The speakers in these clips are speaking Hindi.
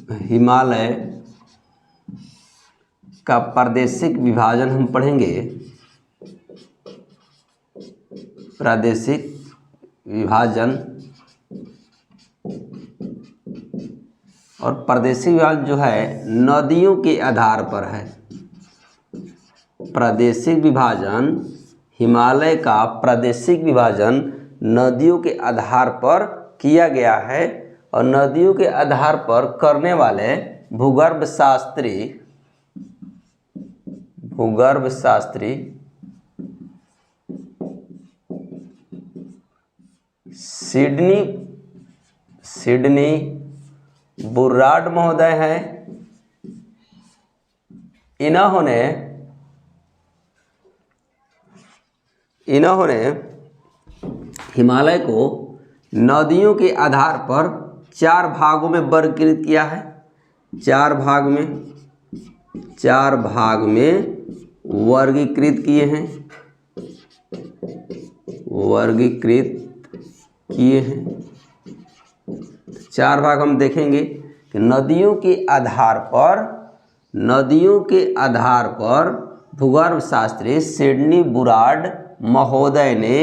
हिमालय का प्रादेशिक विभाजन हम पढ़ेंगे। प्रादेशिक विभाजन, और प्रादेशिक विभाजन जो है नदियों के आधार पर है। प्रादेशिक विभाजन, हिमालय का प्रादेशिक विभाजन नदियों के आधार पर किया गया है, और नदियों के आधार पर करने वाले भूगर्भ शास्त्री सिडनी बुर्राड महोदय हैं। इन्होंने हिमालय को नदियों के आधार पर 4 भागों में वर्गीकृत किया है। 4 भाग में वर्गीकृत किए हैं। 4 भाग हम देखेंगे कि नदियों के आधार पर भूगर्भ शास्त्री सिडनी बुर्राड महोदय ने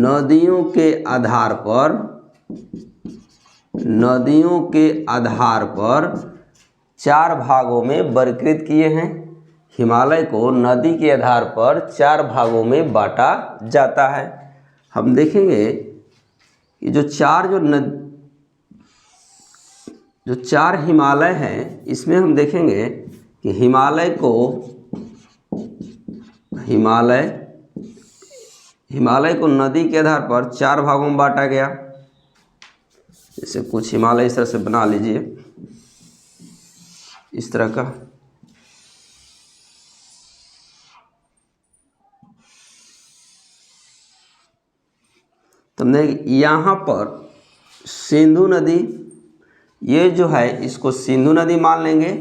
नदियों के आधार पर 4 भागों में वर्गीकृत किए हैं। हिमालय को नदी के आधार पर 4 भागों में बांटा जाता है। हम देखेंगे कि जो चार हिमालय हैं, इसमें हम देखेंगे कि हिमालय को नदी के आधार पर 4 भागों में बांटा गया। जैसे कुछ हिमालय इस तरह से बना लीजिए, इस तरह का। तुमने यहाँ पर सिंधु नदी, ये जो है इसको सिंधु नदी मान लेंगे।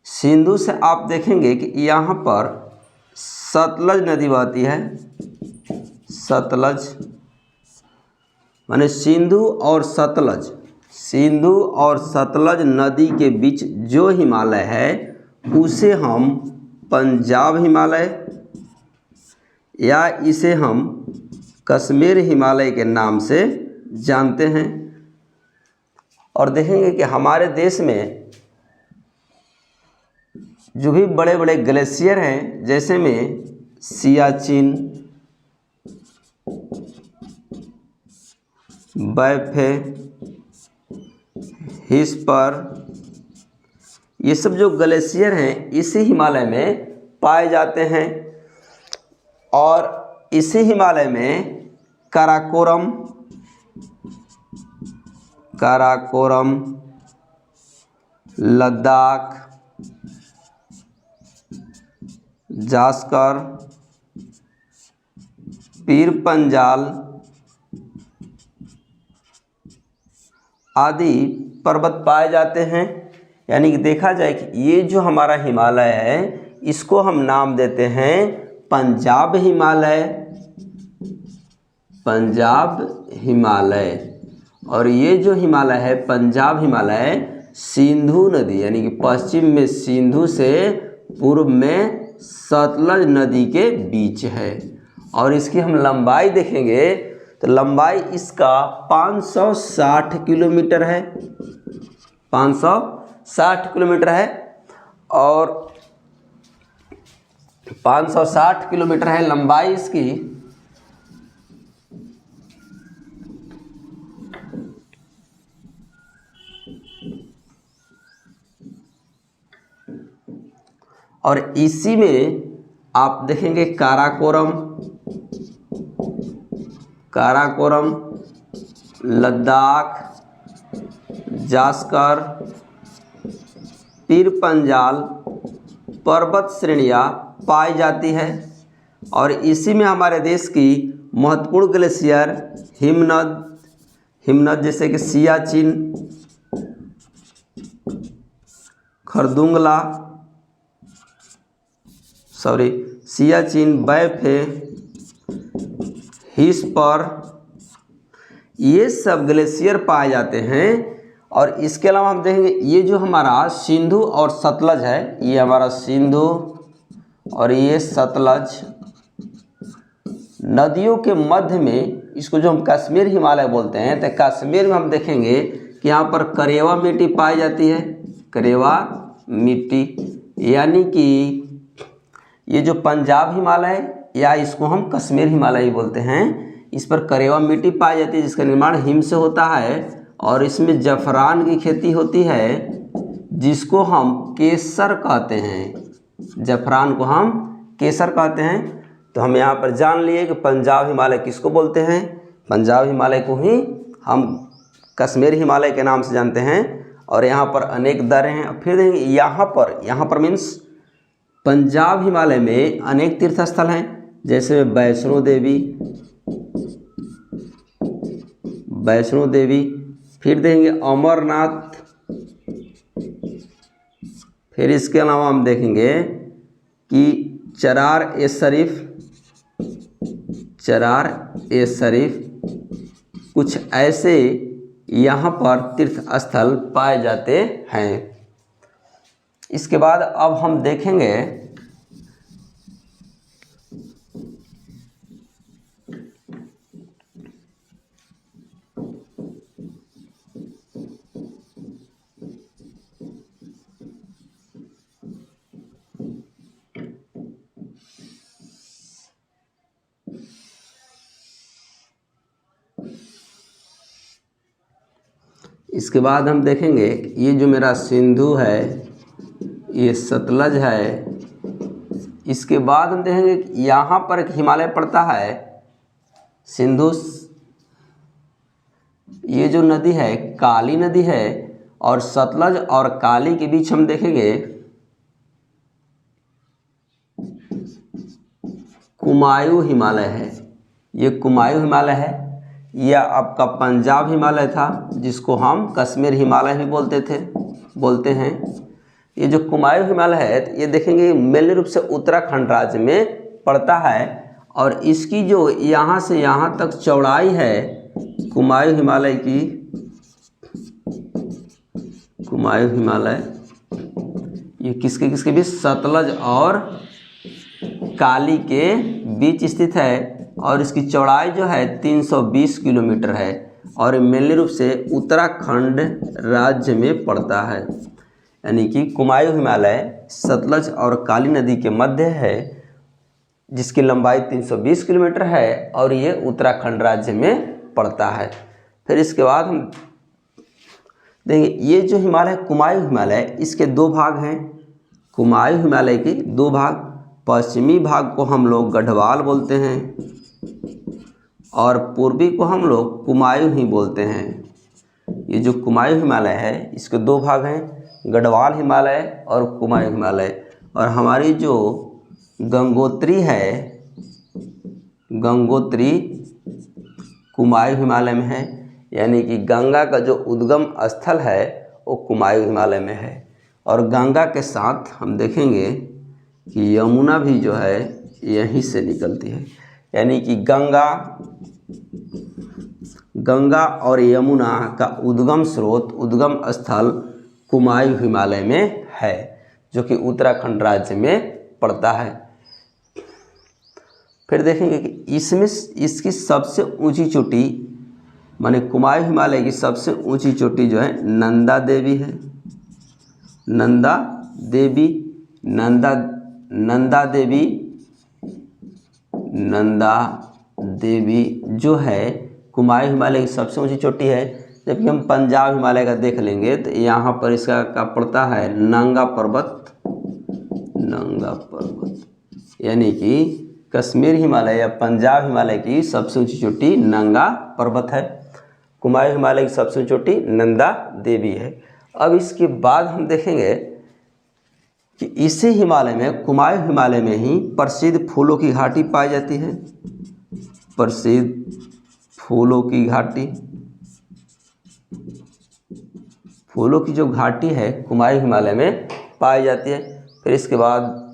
सिंधु से आप देखेंगे कि यहाँ पर सतलज नदी बहती है। सतलज माने सिंधु और सतलज नदी के बीच जो हिमालय है उसे हम पंजाब हिमालय या इसे हम कश्मीर हिमालय के नाम से जानते हैं। और देखेंगे कि हमारे देश में जो भी बड़े बड़े ग्लेशियर हैं, जैसे में सियाचिन, बैफे, हिस्पर, ये सब जो ग्लेशियर हैं इसी हिमालय में पाए जाते हैं। और इसी हिमालय में काराकोरम, लद्दाख, जास्कर, पीर पंजाल आदि पर्वत पाए जाते हैं। यानी कि देखा जाए कि ये जो हमारा हिमालय है इसको हम नाम देते हैं पंजाब हिमालय। और ये जो हिमालय है पंजाब हिमालय सिंधु नदी यानी कि पश्चिम में सिंधु से पूर्व में सतलज नदी के बीच है। और इसकी हम लंबाई देखेंगे तो लंबाई इसका 560 किलोमीटर है। 560 किलोमीटर है और 560 किलोमीटर है लंबाई इसकी। और इसी में आप देखेंगे काराकोरम, लद्दाख, जास्कर, पीर पंजाल पर्वत श्रेणियाँ पाई जाती है। और इसी में हमारे देश की महत्वपूर्ण ग्लेशियर हिमनद जैसे कि सियाचिन, खरदुंगला, सियाचिन, बैफे, हिस्पर, ये सब ग्लेशियर पाए जाते हैं। और इसके अलावा हम देखेंगे ये जो हमारा सिंधु और सतलज है, ये हमारा सिंधु और ये सतलज नदियों के मध्य में, इसको जो हम कश्मीर हिमालय बोलते हैं, तो कश्मीर में हम देखेंगे कि यहाँ पर करेवा मिट्टी पाई जाती है। करेवा मिट्टी यानी कि ये जो पंजाब हिमालय या इसको हम कश्मीर हिमालय ही बोलते हैं, इस पर करेवा मिट्टी पाई जाती है, जिसका निर्माण हिम से होता है। और इसमें जफरान की खेती होती है, जिसको हम केसर कहते हैं। जफरान को हम केसर कहते हैं। तो हम यहाँ पर जान लिए कि पंजाब हिमालय किसको बोलते हैं। पंजाब हिमालय को ही हम कश्मीर हिमालय के नाम से जानते हैं। और यहाँ पर अनेक दर्रे हैं। फिर देखेंगे यहाँ पर मीन्स पंजाब हिमालय में अनेक तीर्थ स्थल हैं, जैसे वैष्णो देवी, फिर देखेंगे अमरनाथ। फिर इसके अलावा हम देखेंगे कि चरार ए शरीफ, कुछ ऐसे यहाँ पर तीर्थ स्थल पाए जाते हैं। इसके बाद अब हम देखेंगे कि ये जो मेरा सिंधु है, ये सतलज है। इसके बाद हम देखेंगे कि यहाँ पर एक हिमालय पड़ता है, सिंधु। ये जो नदी है काली नदी है, और सतलज और काली के बीच हम देखेंगे कुमायूं हिमालय है। ये कुमायूं हिमालय है। यह आपका पंजाब हिमालय था, जिसको हम कश्मीर हिमालय भी बोलते हैं। ये जो कुमायूं हिमालय है, ये देखेंगे मेन रूप से उत्तराखंड राज्य में पड़ता है। और इसकी जो यहाँ से यहाँ तक चौड़ाई है कुमायूं हिमालय, ये किसके बीच, सतलज और काली के बीच स्थित है। और इसकी चौड़ाई जो है 320 किलोमीटर है। और मेनली रूप से उत्तराखंड राज्य में पड़ता है। यानी कि कुमायूं हिमालय सतलज और काली नदी के मध्य है, जिसकी लंबाई 320 किलोमीटर है, और ये उत्तराखंड राज्य में पड़ता है। फिर इसके बाद हम देखेंगे ये जो हिमालय कुमायूं हिमालय, इसके दो भाग हैं। कुमायूं हिमालय के दो भाग, पश्चिमी भाग को हम लोग गढ़वाल बोलते हैं और पूर्वी को हम लोग कुमायूं ही बोलते हैं। ये जो कुमायूं हिमालय है, इसके दो भाग हैं, गढ़वाल हिमालय और कुमायूं हिमालय। और हमारी जो गंगोत्री है, गंगोत्री कुमायूं हिमालय में है। यानी कि गंगा का जो उद्गम स्थल है वो कुमायूं हिमालय में है। और गंगा के साथ हम देखेंगे कि यमुना भी जो है यहीं से निकलती है। यानी कि गंगा और यमुना का उद्गम स्थल कुमायूं हिमालय में है, जो कि उत्तराखंड राज्य में पड़ता है। फिर देखेंगे कि इसमें इसकी सबसे ऊंची चोटी, माने कुमायूं हिमालय की सबसे ऊंची चोटी जो है नंदा देवी जो है कुमायूं हिमालय की सबसे ऊंची चोटी है। जबकि हम पंजाब हिमालय का देख लेंगे तो यहाँ पर इसका क्या पड़ता है, नंगा पर्वत। यानी कि कश्मीर हिमालय या पंजाब हिमालय की सबसे ऊंची चोटी नंगा पर्वत है। कुमायूं हिमालय की सबसे ऊंची चोटी नंदा देवी है। अब इसके बाद हम देखेंगे कि इसी हिमालय में, कुमायूं हिमालय में ही प्रसिद्ध फूलों की घाटी पाई जाती है। प्रसिद्ध फूलों की घाटी, फूलों की जो घाटी है कुमायूं हिमालय में पाई जाती है। फिर इसके बाद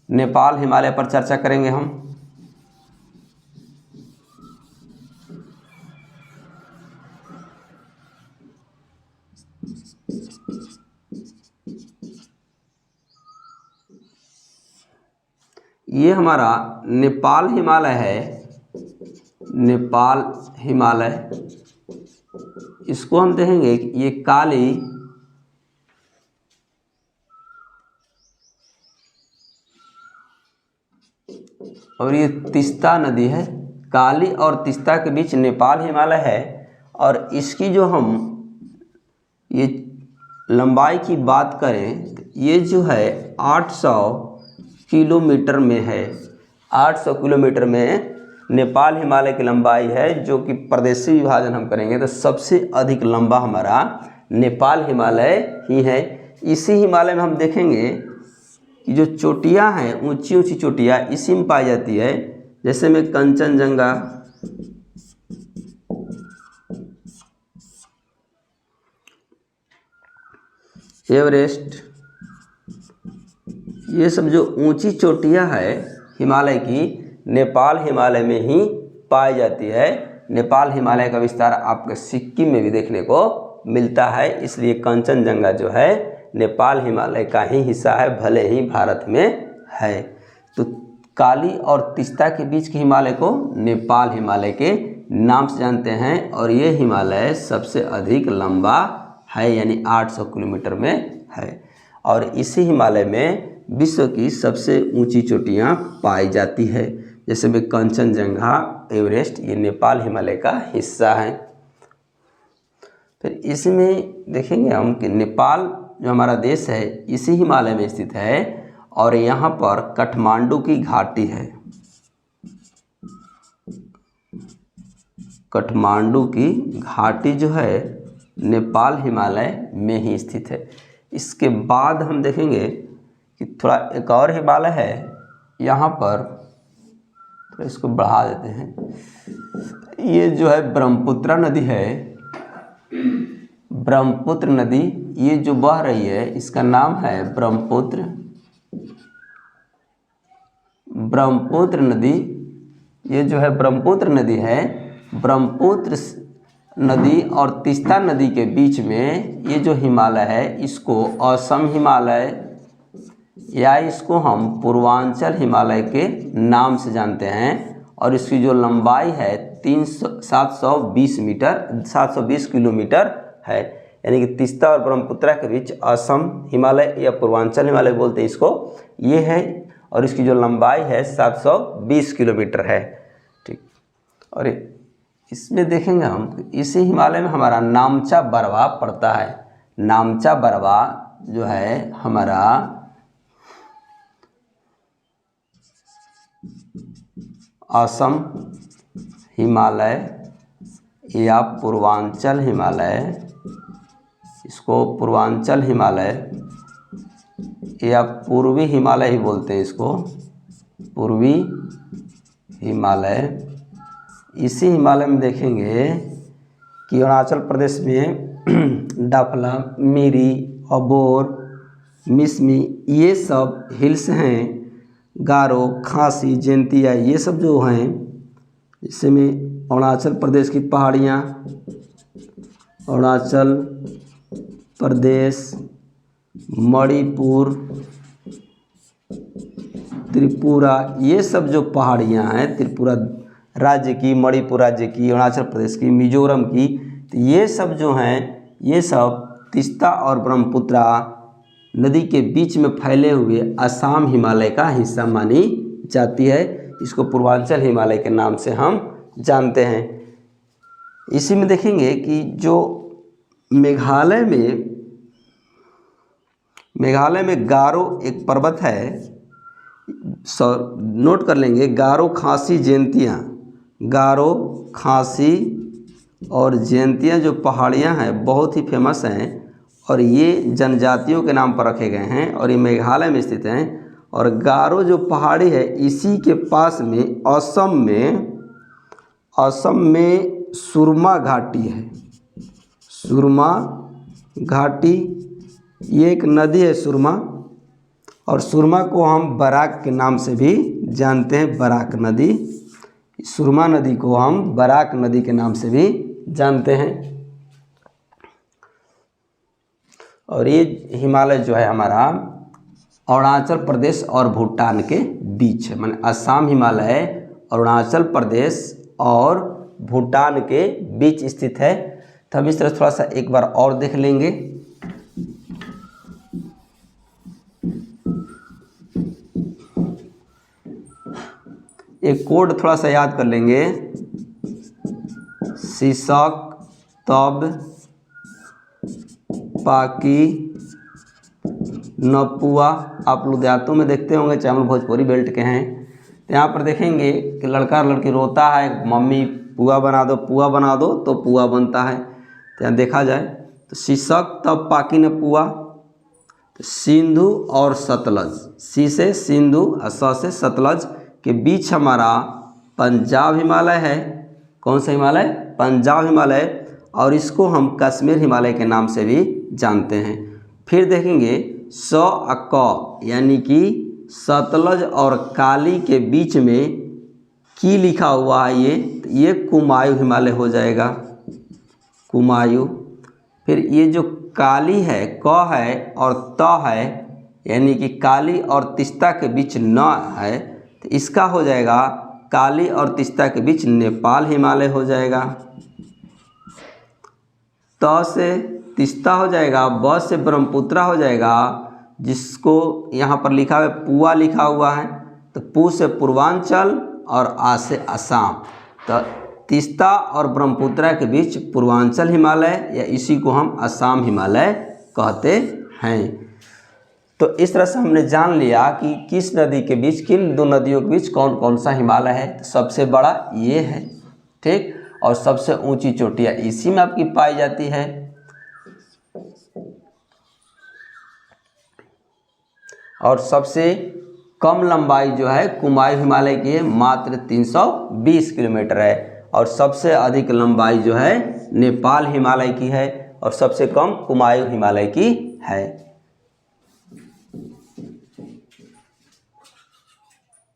नेपाल हिमालय पर चर्चा करेंगे हम। ये हमारा नेपाल हिमालय है, नेपाल हिमालय। इसको हम देखेंगे कि ये काली और ये तीस्ता नदी है। काली और तीस्ता के बीच नेपाल हिमालय है। और इसकी जो हम ये लंबाई की बात करें तो ये जो है 800 किलोमीटर में है। 800 किलोमीटर में नेपाल हिमालय की लंबाई है, जो कि प्रदेशीय विभाजन हम करेंगे तो सबसे अधिक लंबा हमारा नेपाल हिमालय ही है। इसी हिमालय में हम देखेंगे कि जो चोटियां हैं, ऊंची ऊंची चोटियां इसी में पाई जाती है। जैसे में कंचनजंगा, एवरेस्ट, ये सब जो ऊंची चोटियां है हिमालय की, नेपाल हिमालय में ही पाई जाती है। नेपाल हिमालय का विस्तार आपके सिक्किम में भी देखने को मिलता है, इसलिए कंचनजंगा जो है नेपाल हिमालय का ही हिस्सा है, भले ही भारत में है। तो काली और तीस्ता के बीच के हिमालय को नेपाल हिमालय के नाम से जानते हैं। और ये हिमालय सबसे अधिक लंबा है, यानी 800 किलोमीटर में है। और इसी हिमालय में विश्व की सबसे ऊंची चोटियां पाई जाती है, जैसे में कंचनजंगा, एवरेस्ट, ये नेपाल हिमालय का हिस्सा है। फिर इसमें देखेंगे हम कि नेपाल जो हमारा देश है इसी हिमालय में स्थित है। और यहाँ पर काठमांडू की घाटी है, काठमांडू की घाटी जो है नेपाल हिमालय में ही स्थित है। इसके बाद हम देखेंगे कि थोड़ा एक और हिमालय है यहाँ पर, तो इसको बढ़ा देते हैं। ये जो है ब्रह्मपुत्र नदी है, ब्रह्मपुत्र नदी ये जो बह रही है इसका नाम है ब्रह्मपुत्र। ब्रह्मपुत्र नदी, ये जो है ब्रह्मपुत्र नदी है। ब्रह्मपुत्र नदी और तीस्ता नदी के बीच में ये जो हिमालय है इसको असम हिमालय या इसको हम पूर्वांचल हिमालय के नाम से जानते हैं। और इसकी जो लंबाई है 720 मीटर, 720 किलोमीटर है। यानी कि तीस्ता और ब्रह्मपुत्र के बीच असम हिमालय या पूर्वांचल हिमालय बोलते हैं इसको, ये है। और इसकी जो लंबाई है 720 किलोमीटर है। ठीक। और इसमें देखेंगे हम इसी हिमालय में हमारा नामचा बरवा पड़ता है। नामचा बरवा जो है हमारा असम हिमालय या पूर्वांचल हिमालय, इसको पूर्वांचल हिमालय या पूर्वी हिमालय ही बोलते हैं इसको, पूर्वी हिमालय। इसी हिमालय में देखेंगे कि अरुणाचल प्रदेश में डाफला, मिरी, अबोर, मिसमी ये सब हिल्स हैं। गारो, खासी, जैंतिया ये सब जो हैं, इसमें अरुणाचल प्रदेश की पहाड़ियाँ, अरुणाचल प्रदेश, मणिपुर, त्रिपुरा, ये सब जो पहाड़ियाँ हैं, त्रिपुरा राज्य की, मणिपुर राज्य की, अरुणाचल प्रदेश की, मिजोरम की, तो ये सब जो हैं ये सब तीस्ता और ब्रह्मपुत्रा नदी के बीच में फैले हुए असम हिमालय का हिस्सा मानी जाती है। इसको पूर्वांचल हिमालय के नाम से हम जानते हैं। इसी में देखेंगे कि जो मेघालय में गारो एक पर्वत है, नोट कर लेंगे, गारो, खासी, जैंतिया, गारो, खासी और जैंतिया जो पहाड़ियाँ हैं बहुत ही फेमस हैं। और ये जनजातियों के नाम पर रखे गए हैं और ये मेघालय में स्थित हैं। और गारो जो पहाड़ी है इसी के पास में असम में सुरमा घाटी है। सुरमा घाटी ये एक नदी है सुरमा, और सुरमा को हम बराक के नाम से भी जानते हैं, बराक नदी। सुरमा नदी को हम बराक नदी के नाम से भी जानते हैं। और ये हिमालय जो है हमारा अरुणाचल प्रदेश और भूटान के बीच है, माने असम हिमालय अरुणाचल प्रदेश और भूटान के बीच स्थित है। तो हम इस तरह थोड़ा सा एक बार और देख लेंगे। एक कोड थोड़ा सा याद कर लेंगे, शीशक, तब, पाकी, नपुआ। आप लोग देहातों में देखते होंगे, चाहे हम भोजपुरी बेल्ट के हैं तो यहाँ पर देखेंगे कि लड़का लड़की रोता है, मम्मी पुआ बना दो, पुआ बना दो, तो पुआ बनता है। तो यहाँ देखा जाए तो शीशक, तब, पाकी, नपुआ। तो सिंधु और सतलज, सी से सिंधु और स से सतलज के बीच हमारा पंजाब हिमालय है। कौन सा हिमालय? पंजाब हिमालय। और इसको हम कश्मीर हिमालय के नाम से भी जानते हैं। फिर देखेंगे स और क, यानी कि सतलज और काली के बीच में की लिखा हुआ है, ये कुमायूं हिमालय हो जाएगा, कुमायूं। फिर ये जो काली है, क है और त है, यानी कि काली और तिस्ता के बीच न है, तो इसका हो जाएगा काली और तिस्ता के बीच नेपाल हिमालय हो जाएगा। त से तिस्ता हो जाएगा, ब से ब्रह्मपुत्रा हो जाएगा, जिसको यहाँ पर लिखा है पुआ लिखा हुआ है। तो पू से पूर्वांचल और आ से असम। तो तिस्ता और ब्रह्मपुत्रा के बीच पूर्वांचल हिमालय, या इसी को हम असम हिमालय कहते हैं। तो इस तरह से हमने जान लिया कि किस नदी के बीच, किन दो नदियों के बीच कौन कौन सा हिमालय है। तो सबसे बड़ा ये है, ठीक, और सबसे ऊंची चोटियाँ इसी में आपकी पाई जाती है। और सबसे कम लंबाई जो है कुमायूं हिमालय की है, मात्र 320 किलोमीटर है। और सबसे अधिक लंबाई जो है नेपाल हिमालय की है, और सबसे कम कुमायूं हिमालय की है।